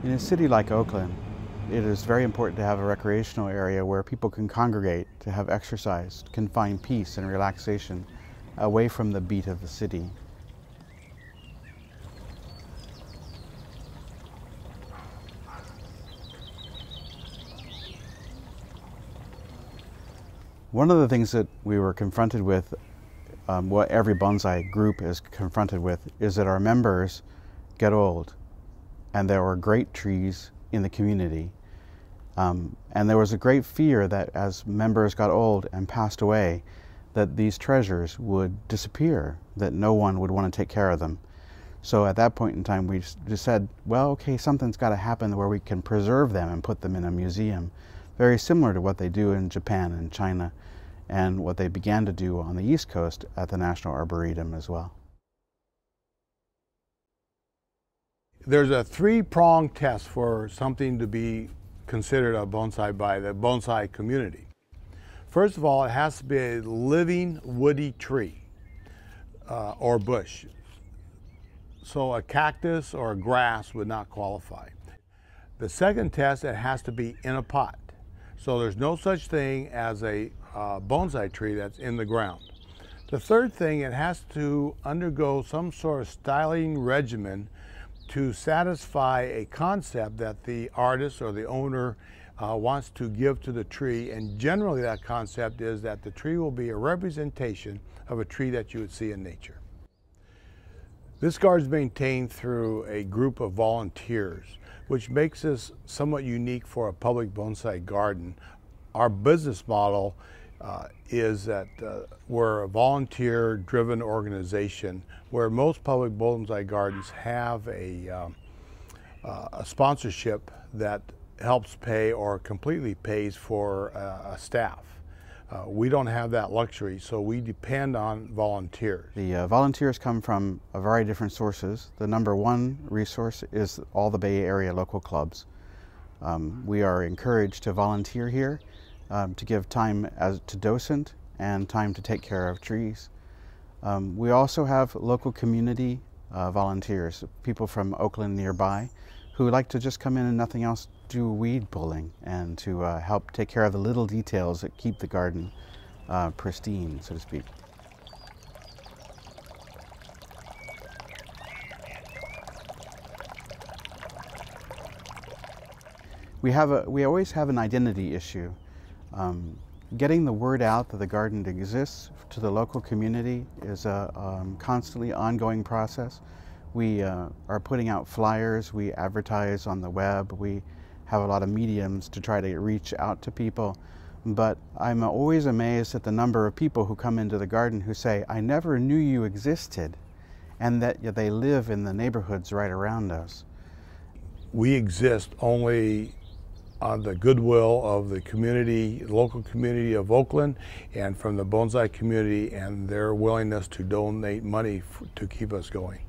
In a city like Oakland, it is very important to have a recreational area where people can congregate, to have exercise, can find peace and relaxation away from the beat of the city. One of the things that we were confronted with, what every bonsai group is confronted with, is that our members get old, and there were great trees in the community. And there was a great fear that as members got old and passed away, that these treasures would disappear, that no one would want to take care of them. So at that point in time, we just said, well, okay, something's got to happen where we can preserve them and put them in a museum, very similar to what they do in Japan and China, and what they began to do on the East Coast at the National Arboretum as well. There's a three-prong test for something to be considered a bonsai by the bonsai community. First of all, it has to be a living woody tree or bush. So a cactus or a grass would not qualify. The second test, it has to be in a pot. So there's no such thing as a bonsai tree that's in the ground. The third thing, it has to undergo some sort of styling regimen to satisfy a concept that the artist or the owner wants to give to the tree. And generally that concept is that the tree will be a representation of a tree that you would see in nature. This garden is maintained through a group of volunteers, which makes this somewhat unique for a public bonsai garden. Our business model is that we're a volunteer-driven organization where most public bonsai gardens have a sponsorship that helps pay or completely pays for a staff. We don't have that luxury, so we depend on volunteers. The volunteers come from a variety of different sources. The number one resource is all the Bay Area local clubs. We are encouraged to volunteer here, to give time to docent and time to take care of trees. We also have local community volunteers, people from Oakland nearby, who like to just come in and nothing else, do weed pulling and to help take care of the little details that keep the garden pristine, so to speak. We always have an identity issue. Getting the word out that the garden exists to the local community is a constantly ongoing process. We are putting out flyers, we advertise on the web, we have a lot of mediums to try to reach out to people. But I'm always amazed at the number of people who come into the garden who say, I never knew you existed, and that they live in the neighborhoods right around us. We exist only on the goodwill of the community, local community of Oakland, and from the bonsai community and their willingness to donate money to keep us going.